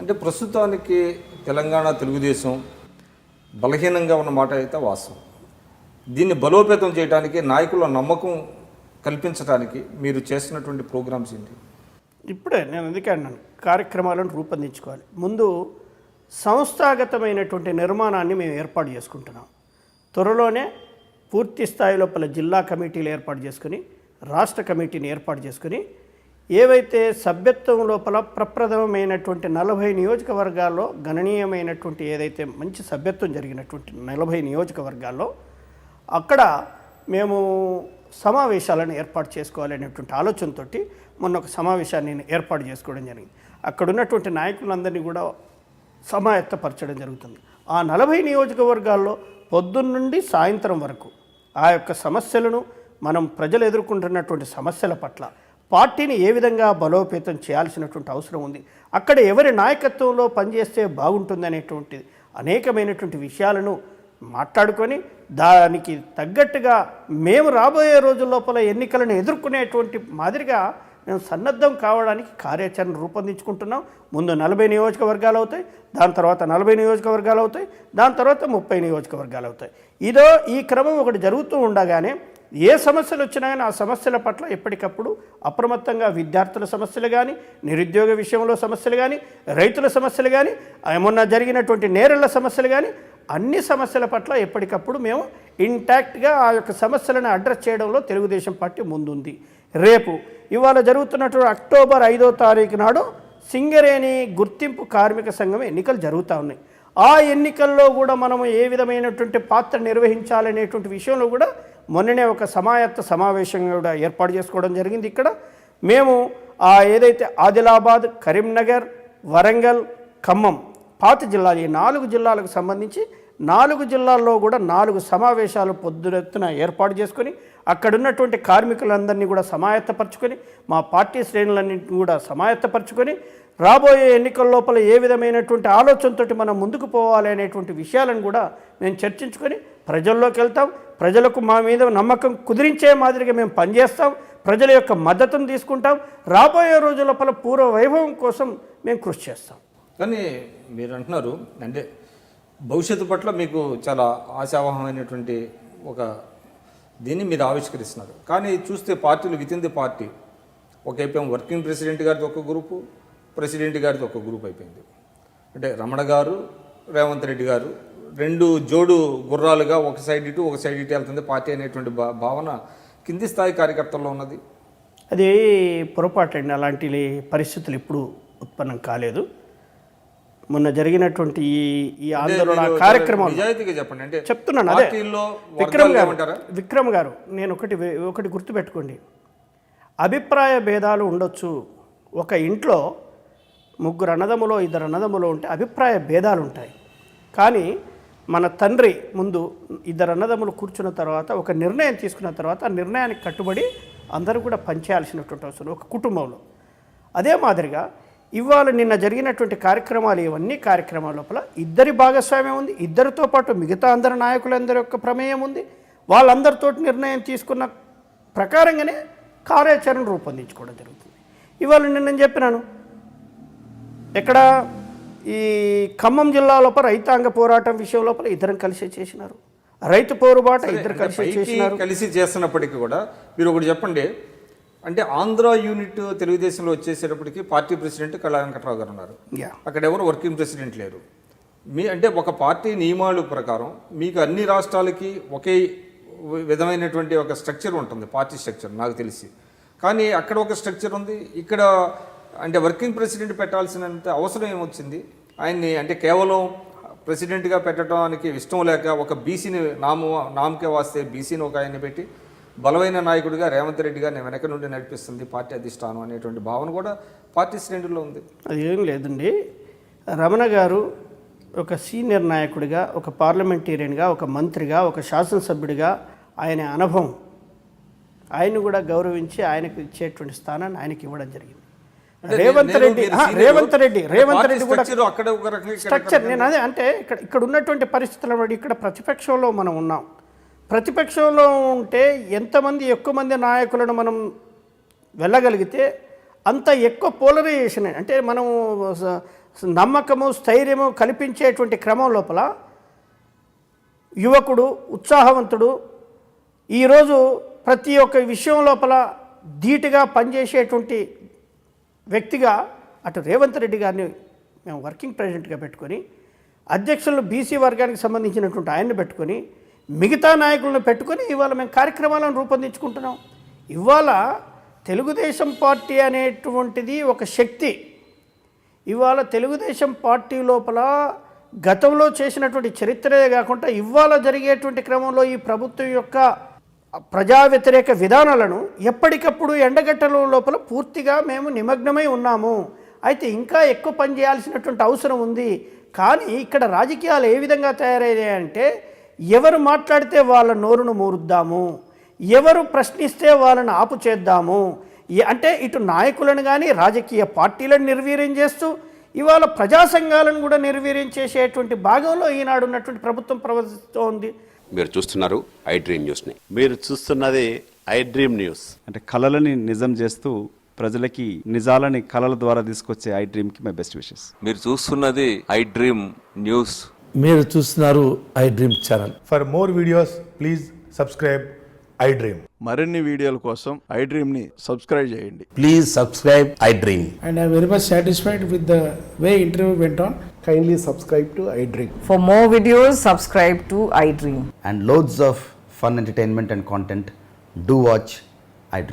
అంటే ప్రస్తుతానికి తెలంగాణ తెలుగుదేశం బలహీనంగా ఉన్న మాట అయితే వాస్తవం. దీన్ని బలోపేతం చేయడానికి నాయకుల నమ్మకం కల్పించడానికి మీరు చేస్తున్నటువంటి ప్రోగ్రామ్స్ ఏంటి? ఇప్పుడే నేను అందుకే అన్నాను, కార్యక్రమాలను రూపొందించుకోవాలి. ముందు సంస్థాగతమైనటువంటి నిర్మాణాన్ని మేము ఏర్పాటు చేసుకుంటున్నాం. త్వరలోనే పూర్తి స్థాయి లోపల జిల్లా కమిటీలు ఏర్పాటు చేసుకుని, రాష్ట్ర కమిటీని ఏర్పాటు చేసుకుని, ఏవైతే సభ్యత్వం లోపల ప్రప్రథమమైనటువంటి 40 నియోజకవర్గాల్లో గణనీయమైనటువంటి ఏదైతే మంచి సభ్యత్వం జరిగినటువంటి 40 నియోజకవర్గాల్లో అక్కడ మేము సమావేశాలను ఏర్పాటు చేసుకోవాలనేటువంటి ఆలోచనతో మొన్న ఒక సమావేశాన్ని ఏర్పాటు చేసుకోవడం జరిగింది. అక్కడ ఉన్నటువంటి నాయకులందరినీ కూడా సమాయత్తపరచడం జరుగుతుంది. ఆ 40 నియోజకవర్గాల్లో పొద్దున్నుండి సాయంత్రం వరకు ఆ యొక్క సమస్యలను, మనం ప్రజలు ఎదుర్కొంటున్నటువంటి సమస్యల పట్ల పార్టీని ఏ విధంగా బలోపేతం చేయాల్సినటువంటి అవసరం ఉంది, అక్కడ ఎవరి నాయకత్వంలో పనిచేస్తే బాగుంటుందనేటువంటి అనేకమైనటువంటి విషయాలను మాట్లాడుకొని దానికి తగ్గట్టుగా మేము రాబోయే రోజుల లోపల ఎన్నికలను ఎదుర్కొనేటువంటి మాదిరిగా మేము సన్నద్ధం కావడానికి కార్యాచరణ రూపొందించుకుంటున్నాం. ముందు 40 నియోజకవర్గాలు అవుతాయి, దాని తర్వాత 40 నియోజకవర్గాలు అవుతాయి, దాని తర్వాత 30 నియోజకవర్గాలు అవుతాయి. ఇదో ఈ క్రమం ఒకటి జరుగుతూ ఉండగానే ఏ సమస్యలు వచ్చినా కానీ ఆ సమస్యల పట్ల ఎప్పటికప్పుడు అప్రమత్తంగా విద్యార్థుల సమస్యలు కానీ, నిరుద్యోగ విషయంలో సమస్యలు కానీ, రైతుల సమస్యలు కానీ, మొన్న జరిగినటువంటి నేరళ్ల సమస్యలు కానీ, అన్ని సమస్యల పట్ల ఎప్పటికప్పుడు మేము ఇంటాక్ట్గా ఆ యొక్క సమస్యలను అడ్రస్ చేయడంలో తెలుగుదేశం పార్టీ ముందుంది. రేపు ఇవాళ జరుగుతున్నటువంటి అక్టోబర్ 5వ తారీఖు నాడు సింగరేణి గుర్తింపు కార్మిక సంఘం ఎన్నికలు జరుగుతూ ఉన్నాయి. ఆ ఎన్నికల్లో కూడా మనము ఏ విధమైనటువంటి పాత్ర నిర్వహించాలనేటువంటి విషయంలో కూడా మొన్ననే ఒక సమావేశం కూడా ఏర్పాటు చేసుకోవడం జరిగింది. ఇక్కడ మేము ఏదైతే ఆదిలాబాద్, కరీంనగర్, వరంగల్, ఖమ్మం, పాత జిల్లాలు, ఈ 4 జిల్లాలకు సంబంధించి 4 జిల్లాల్లో కూడా 4 సమావేశాలు పొద్దునెత్తున ఏర్పాటు చేసుకొని అక్కడున్నటువంటి కార్మికులందరినీ కూడా సమాయత్తపరచుకొని, మా పార్టీ శ్రేణులన్నింటినీ కూడా సమాయత్తపరచుకొని, రాబోయే ఎన్నికల లోపల ఏ విధమైనటువంటి ఆలోచనతోటి మనం ముందుకు పోవాలి అనేటువంటి విషయాలను కూడా మేము చర్చించుకొని ప్రజల్లోకి వెళ్తాం. ప్రజలకు మా మీద నమ్మకం కుదిరించే మాదిరిగా మేము పనిచేస్తాం. ప్రజల యొక్క మద్దతును తీసుకుంటాం. రాబోయే రోజుల లోపల పూర్వ వైభవం కోసం మేము కృషి చేస్తాం. కానీ మీరు అంటున్నారు అంటే భవిష్యత్తు పట్ల మీకు చాలా ఆశావహమైనటువంటి ఒక దీన్ని మీరు ఆవిష్కరిస్తున్నారు. కానీ చూస్తే పార్టీలు వితిన్ ది పార్టీ ఒకవైపు వర్కింగ్ ప్రెసిడెంట్ గారితో ఒక గ్రూపు, ప్రెసిడెంట్ గారితో ఒక గ్రూప్ అయిపోయింది. అంటే రమణ గారు, రేవంత్ రెడ్డి గారు 2 జోడు గుర్రాలుగా ఒక సైడ్ ఇటు ఒక సైడ్ ఇటు వెళ్తుంది పార్టీ అనేటువంటి భావన కింది స్థాయి కార్యకర్తల్లో ఉన్నది. అది పొరపాటు అండి. అలాంటి పరిస్థితులు ఎప్పుడు ఉత్పన్నం కాలేదు. మొన్న జరిగినటువంటి ఈ ఆందోళన కార్యక్రమం నిజాయితీగా చెప్పండి. అంటే చెప్తున్నాను, అదే విక్రమ్ గారు నేను ఒకటి గుర్తుపెట్టుకోండి. అభిప్రాయ భేదాలు ఉండొచ్చు. ఒక ఇంట్లో 3 అన్నదమ్ములో 2 అన్నదమ్ములో ఉంటే అభిప్రాయ భేదాలు ఉంటాయి. కానీ మన తండ్రి ముందు 2 అన్నదమ్ములు కూర్చున్న తర్వాత ఒక నిర్ణయం తీసుకున్న తర్వాత ఆ నిర్ణయానికి కట్టుబడి అందరూ కూడా పనిచేయాల్సినటువంటి అవసరం ఒక కుటుంబంలో. అదే మాదిరిగా ఇవాళ నిన్న జరిగినటువంటి కార్యక్రమాలు, ఇవన్నీ కార్యక్రమాల లోపల ఇద్దరి భాగస్వామ్యం ఉంది. ఇద్దరితో పాటు మిగతా అందరి నాయకులందరి యొక్క ప్రమేయం ఉంది. వాళ్ళందరితో నిర్ణయం తీసుకున్న ప్రకారంగానే కార్యాచరణ రూపొందించుకోవడం జరుగుతుంది. ఇవాళ నేను చెప్పినాను, ఎక్కడ ఈ ఖమ్మం జిల్లా లోపల రైతాంగ పోరాటం విషయం లోపల ఇద్దరం కలిసి చేసినారు. రైతు పోరుబాట ఇద్దరు కలిసి చేస్తున్నప్పటికీ కూడా మీరు ఒకటి చెప్పండి. అంటే ఆంధ్ర యూనిట్ తెలుగుదేశంలో వచ్చేసేటప్పటికి పార్టీ ప్రెసిడెంట్ కళా వెంకట్రావు గారు ఉన్నారు. అక్కడ ఎవరు వర్కింగ్ ప్రెసిడెంట్ లేరు. అంటే ఒక పార్టీ నియమాల ప్రకారం మీకు అన్ని రాష్ట్రాలకి ఒకే విధమైనటువంటి ఒక స్ట్రక్చర్ ఉంటుంది, పార్టీ స్ట్రక్చర్ నాకు తెలిసి. కానీ అక్కడ ఒక స్ట్రక్చర్ ఉంది, ఇక్కడ అంటే వర్కింగ్ ప్రెసిడెంట్ పెట్టాల్సినంత అవసరం ఏమొచ్చింది ఆయన్ని? అంటే కేవలం ప్రెసిడెంట్గా పెట్టడానికి ఇష్టం లేక ఒక బీసీని నామకే వాస్తే బీసీని ఒక ఆయన్ని పెట్టి బలమైన నాయకుడిగా రేవంత్ రెడ్డి గారిని వెనక నుండి నడిపిస్తుంది పార్టీ అధిష్టానం అనేటువంటి భావన కూడా పార్టీ శ్రేణుల్లో ఉంది. అది ఏం లేదండి. రమణ గారు ఒక సీనియర్ నాయకుడిగా, ఒక పార్లమెంటేరియన్గా, ఒక మంత్రిగా, ఒక శాసనసభ్యుడిగా ఆయన అనుభవం, ఆయన్ని కూడా గౌరవించి ఆయనకు ఇచ్చేటువంటి స్థానాన్ని ఆయనకి ఇవ్వడం జరిగింది. రేవంత్ రెడ్డి కూడా స్ట్రక్చర్. నేను అదే అంటే ఇక్కడ ఉన్నటువంటి పరిస్థితుల బట్టి ఇక్కడ ప్రతిపక్షంలో మనం ఉన్నాం. ప్రతిపక్షంలో ఉంటే ఎంతమంది ఎక్కువ మంది నాయకులను మనం వెళ్ళగలిగితే అంత ఎక్కువ పోలరైజేషన్. అంటే మనం నమ్మకము స్థైర్యము కల్పించేటువంటి క్రమం లోపల యువకుడు ఉత్సాహవంతుడు ఈరోజు ప్రతి ఒక్క విషయం లోపల ధీటుగా పనిచేసేటువంటి వ్యక్తిగా అటు రేవంత్ రెడ్డి గారిని మేము వర్కింగ్ ప్రెసిడెంట్గా పెట్టుకొని అధ్యక్షులను బీసీ వర్గానికి సంబంధించినటువంటి ఆయన్ని పెట్టుకొని మిగతా నాయకులను పెట్టుకొని ఇవాళ మేము కార్యక్రమాలను రూపొందించుకుంటున్నాం. ఇవాళ తెలుగుదేశం పార్టీ అనేటువంటిది ఒక శక్తి. ఇవాళ తెలుగుదేశం పార్టీ లోపల గతంలో చేసినటువంటి చరిత్రే కాకుండా ఇవాళ జరిగేటువంటి క్రమంలో ఈ ప్రభుత్వం యొక్క ప్రజా వ్యతిరేక విధానాలను ఎప్పటికప్పుడు ఎండగట్టడం లోపల పూర్తిగా మేము నిమగ్నమై ఉన్నాము. అయితే ఇంకా ఎక్కువ పని చేయాల్సినటువంటి అవసరం ఉంది. కానీ ఇక్కడ రాజకీయాలు ఏ విధంగా తయారయ్యాయంటే ఎవరు మాట్లాడితే వాళ్ళ నోరును మూరుద్దాము, ఎవరు ప్రశ్నిస్తే వాళ్ళని ఆపు చేద్దాము, అంటే ఇటు నాయకులను కానీ రాజకీయ పార్టీలను నిర్వీర్యం చేస్తూ ఇవాళ ప్రజా సంఘాలను కూడా నిర్వీర్యం చేసేటువంటి భాగంలో ఈనాడు ఉన్నటువంటి ప్రభుత్వం ప్రవర్తిస్తోంది. మీరు చూస్తున్నారు ఐ డ్రీమ్ న్యూస్ని. మీరు చూస్తున్నది ఐ డ్రీమ్ న్యూస్. అంటే కళలని నిజం చేస్తూ ప్రజలకి నిజాలని కళల ద్వారా తీసుకొచ్చే ఐ డ్రీమ్కి మై బెస్ట్ విషెస్. మీరు చూస్తున్నది ఐ డ్రీమ్ న్యూస్. మీరు చూస్తున్నారు I dream channel. For more videos, please subscribe iDream. మరిన్ని వీడియోల కోసం ఐ డ్రీమ్ ని సబ్స్క్రైబ్ చేయండి. Please subscribe I dream. And I'm very much satisfied with the way interview went on. Kindly subscribe to iDream. For more videos, subscribe to iDream. And loads of fun entertainment and content. Do watch iDream.